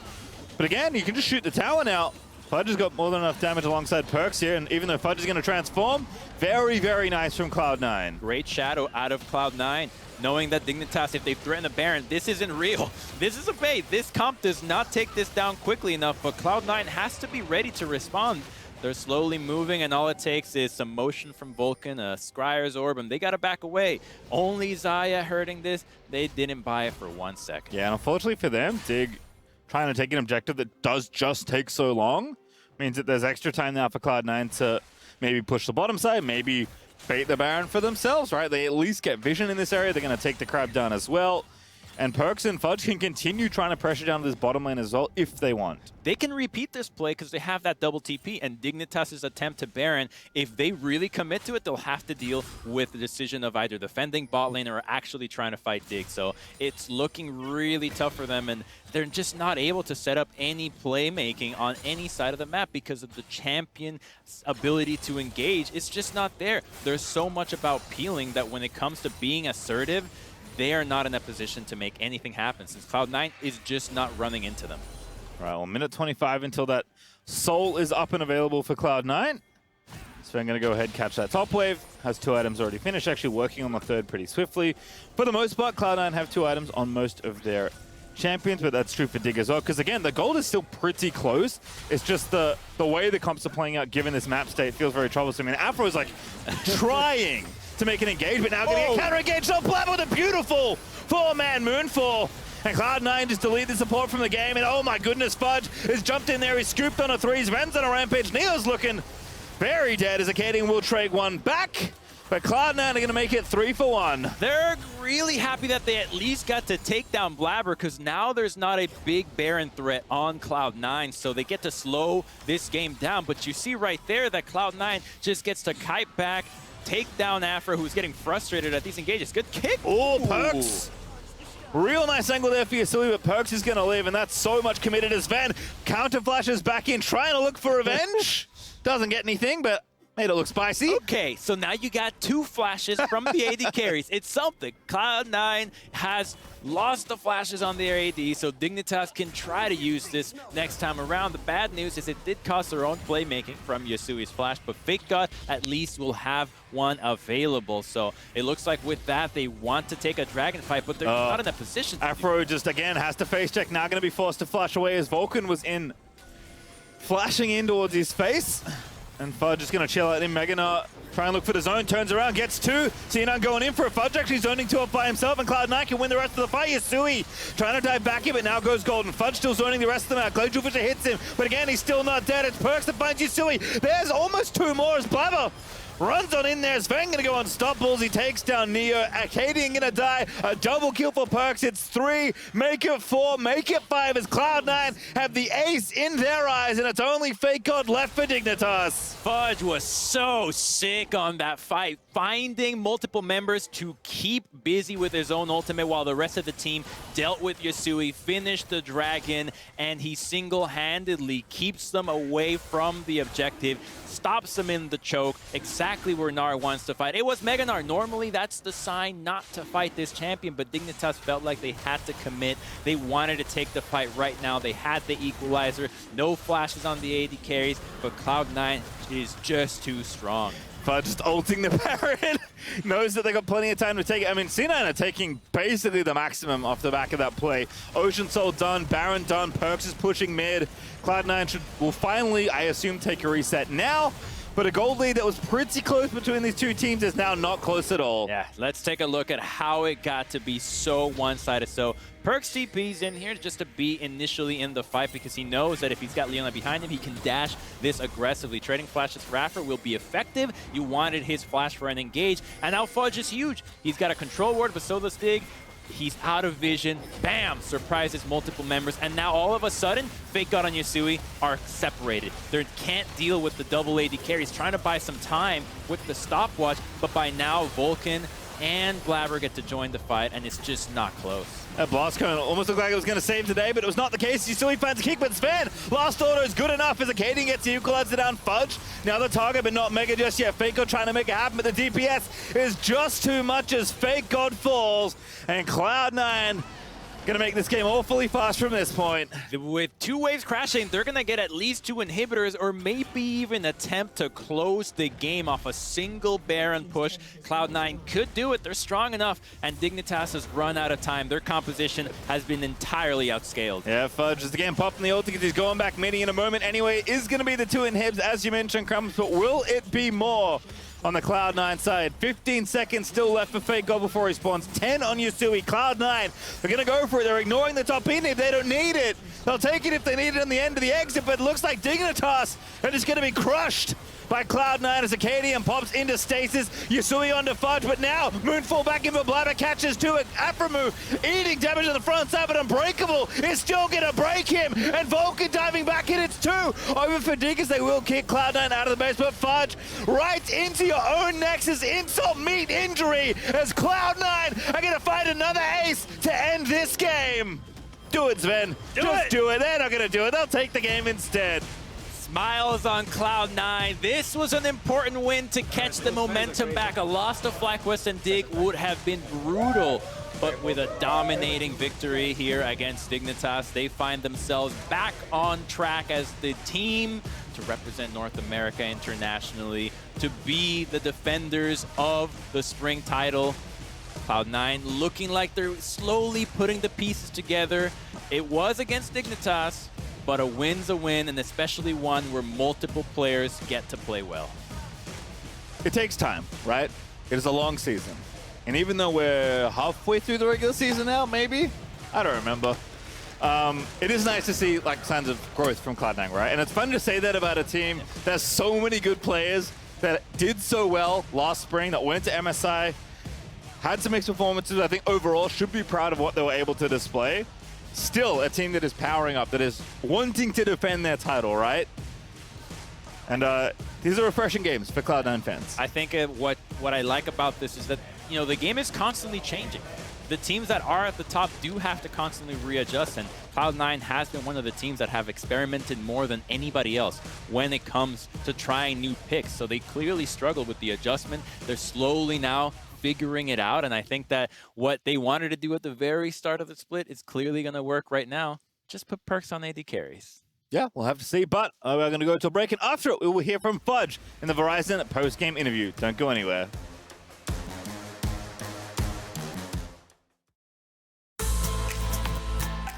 But again, you can just shoot the tower now. Fudge has got more than enough damage alongside Perks here, and even though Fudge is going to transform, very, very nice from Cloud9. Great shadow out of Cloud9, knowing that Dignitas, if they threaten the Baron, this isn't real. This is a bait. This comp does not take this down quickly enough, but Cloud9 has to be ready to respond. They're slowly moving, and all it takes is some motion from Vulcan, a Scryer's Orb, and they got to back away. Only Xayah hurting this. They didn't buy it for 1 second. Yeah, and unfortunately for them, Dig trying to take an objective that does just take so long means that there's extra time now for Cloud9 to maybe push the bottom side, maybe bait the Baron for themselves, right? They at least get vision in this area. They're going to take the crab down as well. And Perks and Fudge can continue trying to pressure down this bottom lane as well if they want. They can repeat this play because they have that double TP, and Dignitas' attempt to Baron, if they really commit to it, they'll have to deal with the decision of either defending bot lane or actually trying to fight Dig. So it's looking really tough for them, and they're just not able to set up any playmaking on any side of the map because of the champion's ability to engage. It's just not there. There's so much about peeling that when it comes to being assertive, they are not in a position to make anything happen since Cloud9 is just not running into them. All right, well, minute 25 until that soul is up and available for Cloud9. So I'm going to go ahead and catch that top wave. Has 2 items already finished, actually working on the third pretty swiftly. For the most part, Cloud9 have 2 items on most of their champions, but that's true for Dig as well. Because again, the gold is still pretty close. It's just the way the comps are playing out, given this map state, feels very troublesome. I mean, Afro is like trying to make an engagement now, going to get counter-engaged on Blab with a beautiful 4-man Moonfall. And Cloud9 just delete the support from the game, and oh my goodness, Fudge has jumped in there, he's scooped on a 3, Ren's on a rampage, Neo's looking very dead as Acadian will trade one back, but Cloud9 are going to make it 3 for 1. They're really happy that they at least got to take down Blabber because now there's not a big Baron threat on Cloud9, so they get to slow this game down. But you see right there that Cloud9 just gets to kite back, take down Afro, who's getting frustrated at these engages. Good kick. Oh, Perks. Real nice angle there for Yasui, but Perks is going to live, and that's so much committed as Sven counter flashes back in, trying to look for revenge. Doesn't get anything, but made it look spicy. Okay, so now you got 2 flashes from the AD carries. It's something. Cloud9 has lost the flashes on their AD, so Dignitas can try to use this next time around. The bad news is it did cost their own playmaking from Yasui's flash, but Fake God at least will have one available. So it looks like with that, they want to take a dragon fight, but they're not in a position to. Afro just, again, has to face check. Now going to be forced to flash away as Vulcan was in, flashing in towards his face. And Fudge is going to chill out in Meganar. Try and look for the zone. Turns around, gets 2. Xenon going in for a Fudge, actually zoning 2 up by himself, and Cloud9 can win the rest of the fight. Yasui trying to dive back in, but now goes Golden. Fudge still zoning the rest of them out. Glacial Fisher hits him, but again, he's still not dead. It's Perks that finds Yasui. There's almost 2 more as Blabber runs on in there. Sven going to go unstoppables. He takes down Neo. Acadian going to die. A double kill for Perks. It's 3. Make it 4. Make it 5 as Cloud9 have the ace in their eyes, and it's only Fake God left for Dignitas. Fudge was so sick on that fight, finding multiple members to keep busy with his own ultimate while the rest of the team dealt with Yasui, finished the dragon, and he single-handedly keeps them away from the objective, stops them in the choke, exactly where Nar wants to fight. It was Mega Nar. Normally, that's the sign not to fight this champion, but Dignitas felt like they had to commit. They wanted to take the fight right now. They had the equalizer. No flashes on the AD carries, but Cloud9 is just too strong. Fudge just ulting the Baron. Knows that they got plenty of time to take it. I mean, C9 are taking basically the maximum off the back of that play. Ocean Soul done, Baron done, Perks is pushing mid. Cloud9 will finally, I assume, take a reset now. But a gold lead that was pretty close between these 2 teams is now not close at all. Yeah, let's take a look at how it got to be so one-sided. So Perks TP's in here just to be initially in the fight because he knows that if he's got Leona behind him, he can dash this aggressively. Trading flashes for Afro will be effective. You wanted his flash for an engage, and now Fudge is huge. He's got a control ward, but so does Dig. He's out of vision. Bam! Surprises multiple members. And now all of a sudden, Fake God and Yasui are separated. They can't deal with the double AD carry. He's trying to buy some time with the stopwatch, but by now, Vulcan and Blabber get to join the fight, and it's just not close. That blast cone almost looked like it was going to save today, but it was not the case. Yasui finds a kick, but Sven, last order is good enough as Acadian gets the equalizer down. Fudge, now the target, but not Mega just yet. Fake God trying to make it happen, but the DPS is just too much as Fake God falls, and Cloud9 Gonna make this game awfully fast from this point. With 2 waves crashing, they're gonna get at least 2 inhibitors or maybe even attempt to close the game off a single Baron push. Cloud9 could do it. They're strong enough, and Dignitas has run out of time. Their composition has been entirely outscaled. Yeah, Fudge is again popping the ult because he's going back midi in a moment anyway. Is gonna be the 2 inhibs, as you mentioned, Crumbs, but will it be more? On the Cloud9 side, 15 seconds still left for Fake God before he spawns. 10 on Yasui. Cloud9, they're going to go for it. They're ignoring the top inhib. They don't need it. They'll take it if they need it on the end of the exit, but it looks like Dignitas are just going to be crushed by Cloud9 as Acadian pops into stasis. Yusui onto Fudge, but now Moonfall back in for Blabber, catches to it. Aframu eating damage on the front side, but Unbreakable is still gonna break him. And Vulcan diving back in, it's 2 over for Dignitas. They will kick Cloud9 out of the base, but Fudge right into your own Nexus, insult meat injury, as Cloud9 are gonna find another ace to end this game. Do it, Sven. Just do it. They're not gonna do it. They'll take the game instead. Smiles on Cloud9. This was an important win to catch the momentum back. A loss to FlyQuest and Dig would have been brutal, but with a dominating victory here against Dignitas, they find themselves back on track as the team to represent North America internationally, to be the defenders of the spring title. Cloud9 looking like they're slowly putting the pieces together. It was against Dignitas, but a win's a win, and especially one where multiple players get to play well. It takes time, right? It is a long season. And even though we're halfway through the regular season now, maybe? I don't remember. It is nice to see like signs of growth from Cloud9, right? And it's fun to say that about a team that has so many good players that did so well last spring, that went to MSI, had some mixed performances. I think overall should be proud of what they were able to display. Still a team that is powering up, that is wanting to defend their title, right? And these are refreshing games for Cloud9 fans. I think what I like about this is that, you know, the game is constantly changing. The teams that are at the top do have to constantly readjust, and Cloud9 has been one of the teams that have experimented more than anybody else when it comes to trying new picks. So they clearly struggled with the adjustment. They're slowly now figuring it out, and I think that what they wanted to do at the very start of the split is clearly going to work right now. Just put perks on AD carries. Yeah, we'll have to see, but we're going to go to a break, and after it, we will hear from Fudge in the Verizon post-game interview. Don't go anywhere.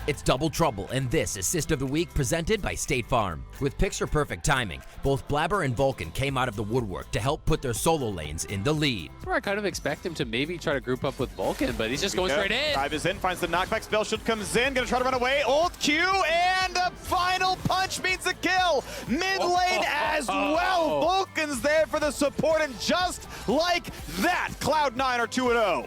It's Double Trouble, and this Assist of the Week presented by State Farm. With picture-perfect timing, both Blabber and Vulcan came out of the woodwork to help put their solo lanes in the lead. That's where I kind of expect him to maybe try to group up with Vulcan, but he's just going straight in. Dive is in, finds the knockback. Spell shield comes in, gonna try to run away. Ult Q, and a final punch means a kill. Mid lane as well. Vulcan's there for the support, and just like that, Cloud9 are 2-0.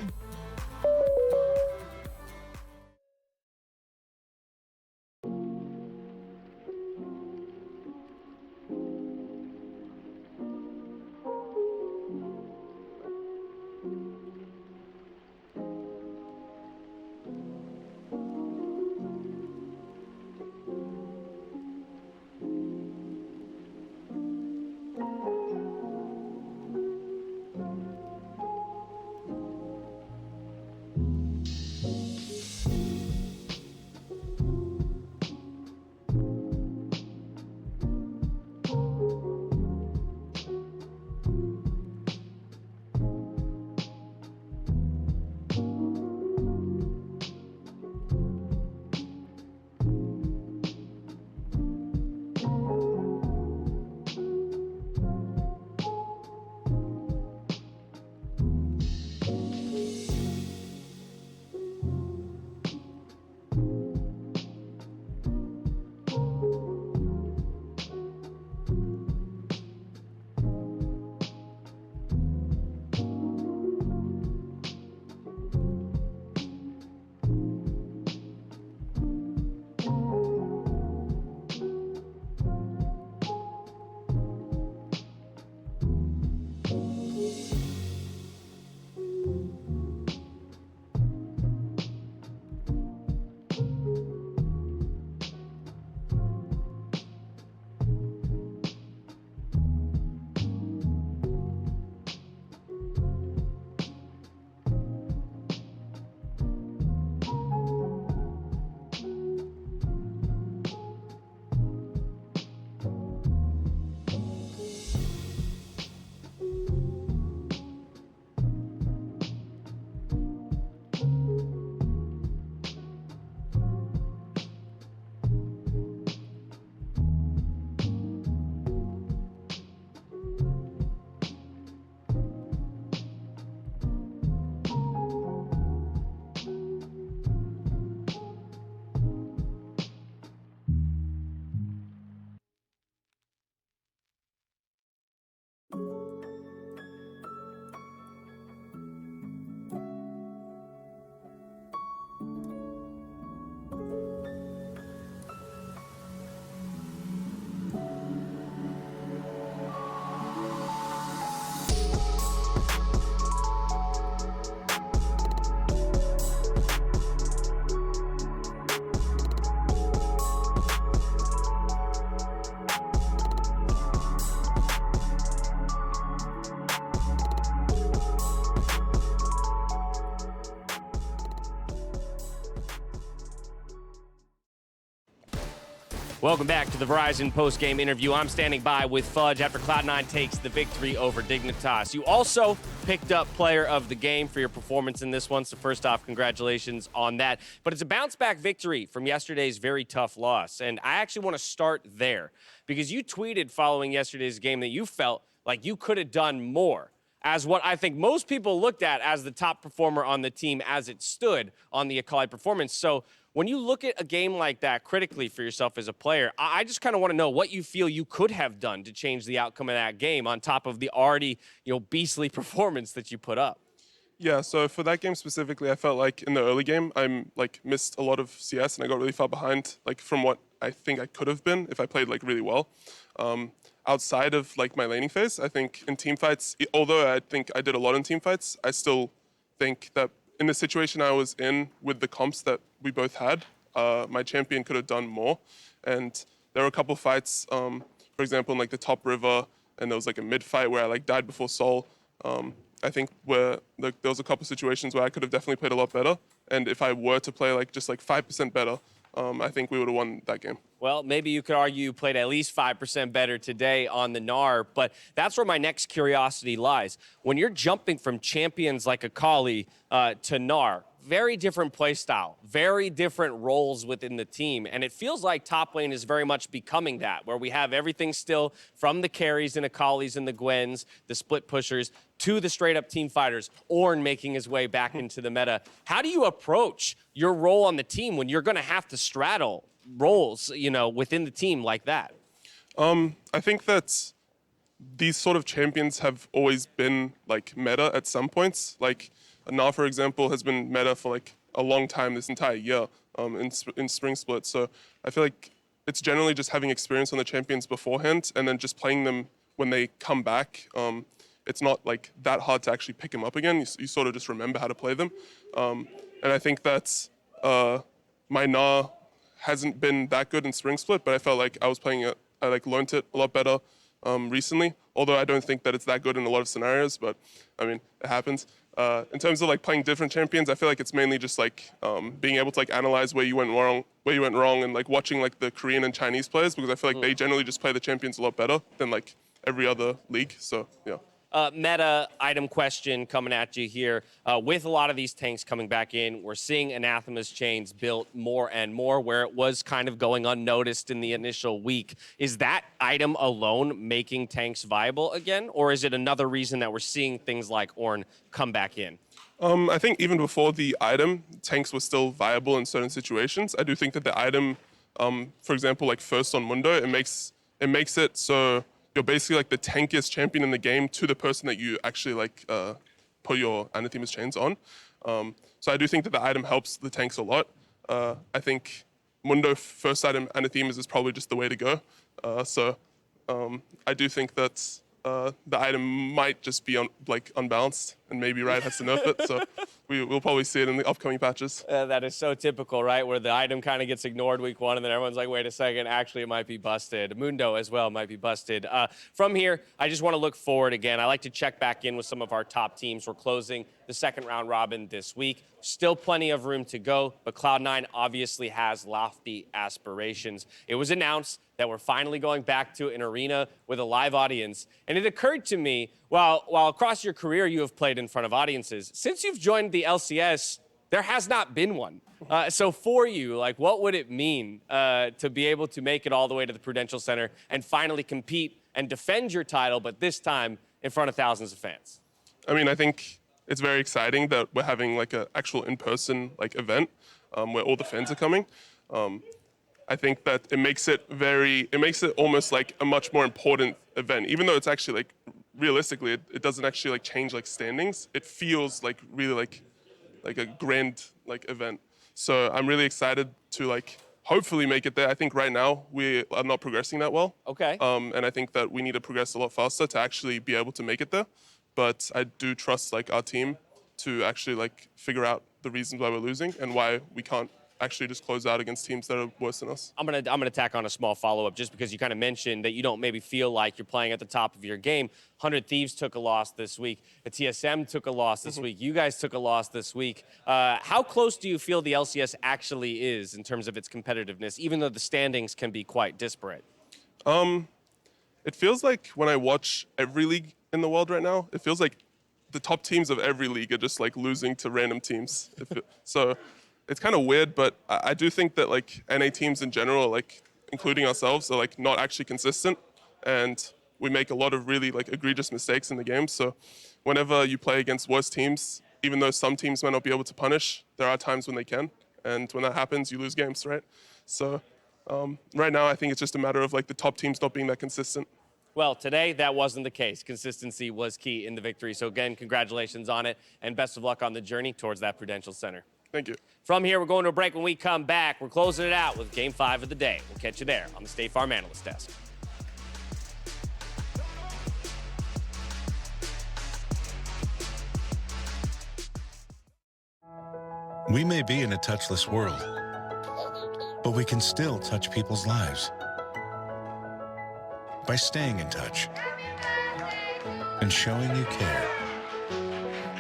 Welcome back to the Verizon post-game interview. I'm standing by with Fudge after Cloud9 takes the victory over Dignitas. You also picked up player of the game for your performance in this one, so first off, congratulations on that. But it's a bounce-back victory from yesterday's very tough loss, and I actually want to start there because you tweeted following yesterday's game that you felt like you could have done more as what I think most people looked at as the top performer on the team as it stood on the Akali performance. So when you look at a game like that critically for yourself as a player, I just kind of want to know what you feel you could have done to change the outcome of that game on top of the already, beastly performance that you put up. Yeah, so for that game specifically, I felt like in the early game, I missed a lot of CS and I got really far behind, from what I think I could have been if I played really well. Outside of my laning phase, I think in team fights, although I think I did a lot in team fights, I still think that in the situation I was in with the comps that we both had, my champion could have done more. And there were a couple fights, for example, in the top river, and there was a mid fight where I died before Sol. I think where there was a couple situations where I could have definitely played a lot better. And if I were to play just 5% better, I think we would have won that game. Well, maybe you could argue you played at least 5% better today on the Gnar, but that's where my next curiosity lies. When you're jumping from champions like Akali to Gnar, very different play style, very different roles within the team, and it feels like top lane is very much becoming that, where we have everything still from the carries and Akalis and the Gwens, the split pushers, to the straight-up team fighters, Ornn making his way back into the meta. How do you approach your role on the team when you're going to have to straddle roles, within the team like that? I think that these sort of champions have always been meta at some points. Gnar, for example, has been meta for a long time this entire year in Spring Split. So I feel like it's generally just having experience on the champions beforehand and then just playing them when they come back. It's not that hard to actually pick them up again. You sort of just remember how to play them. And I think that's my Gnar hasn't been that good in Spring Split, but I felt like I was playing it, I learned it a lot better recently, although I don't think that it's that good in a lot of scenarios, but I mean, it happens. In terms of playing different champions, I feel like it's mainly just being able to analyze where you went wrong, and watching the Korean and Chinese players, because I feel like they generally just play the champions a lot better than every other league. So yeah. Meta item question coming at you here. With a lot of these tanks coming back in, we're seeing Anathema's chains built more and more, where it was kind of going unnoticed in the initial week. Is that item alone making tanks viable again, or is it another reason that we're seeing things like Ornn come back in? I think even before the item, tanks were still viable in certain situations. I do think that the item, for example, first on Mundo, it makes it so you're basically the tankiest champion in the game to the person that you actually put your Anathema's chains on. So I do think that the item helps the tanks a lot. I think Mundo first item Anathema's is probably just the way to go. So I do think that the item might just be unbalanced, and maybe Riot has to nerf it. So we'll probably see it in the upcoming patches. That is so typical, right? Where the item kind of gets ignored week one, and then everyone's like, wait a second, actually it might be busted. Mundo as well might be busted. From here, I just want to look forward again. I like to check back in with some of our top teams. We're closing the second round robin this week. Still plenty of room to go, but Cloud9 obviously has lofty aspirations. It was announced that we're finally going back to an arena with a live audience. And it occurred to me, while across your career you have played in front of audiences, since you've joined the LCS, there has not been one. So for you, what would it mean to be able to make it all the way to the Prudential Center and finally compete and defend your title, but this time in front of thousands of fans? I mean, I think it's very exciting that we're having an actual in-person event where all the fans are coming. I think that it makes it almost a much more important event, even though it's actually realistically, it doesn't actually change standings. It feels really a grand event. So I'm really excited to hopefully make it there. I think right now we are not progressing that well. Okay. And I think that we need to progress a lot faster to actually be able to make it there. But I do trust our team to actually figure out the reasons why we're losing and why we can't actually just close out against teams that are worse than us. I'm gonna tack on a small follow-up just because you kind of mentioned that you don't maybe feel like you're playing at the top of your game. 100 Thieves took a loss this week. The TSM took a loss this week. You guys took a loss this week. How close do you feel the LCS actually is in terms of its competitiveness, even though the standings can be quite disparate? It feels like when I watch every league in the world right now, it feels like the top teams of every league are just like losing to random teams. So it's kind of weird, but I do think that like NA teams in general, like including ourselves, are like not actually consistent, and we make a lot of really like egregious mistakes in the game. So whenever you play against worse teams, even though some teams might not be able to punish, there are times when they can, and when that happens, you lose games, right? So right now, I think it's just a matter of like the top teams not being that consistent. Well, today that wasn't the case. Consistency was key in the victory. So again, congratulations on it, and best of luck on the journey towards that Prudential Center. Thank you. From here, we're going to a break. When we come back, we're closing it out with Game 5 of the day. We'll catch you there on the State Farm Analyst Desk. We may be in a touchless world, but we can still touch people's lives by staying in touch and showing you care.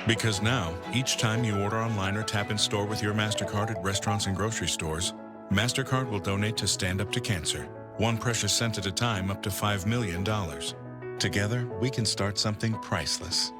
Because now, each time you order online or tap in store with your MasterCard at restaurants and grocery stores, MasterCard will donate to Stand Up to Cancer, one precious cent at a time, up to $5 million. Together, we can start something priceless.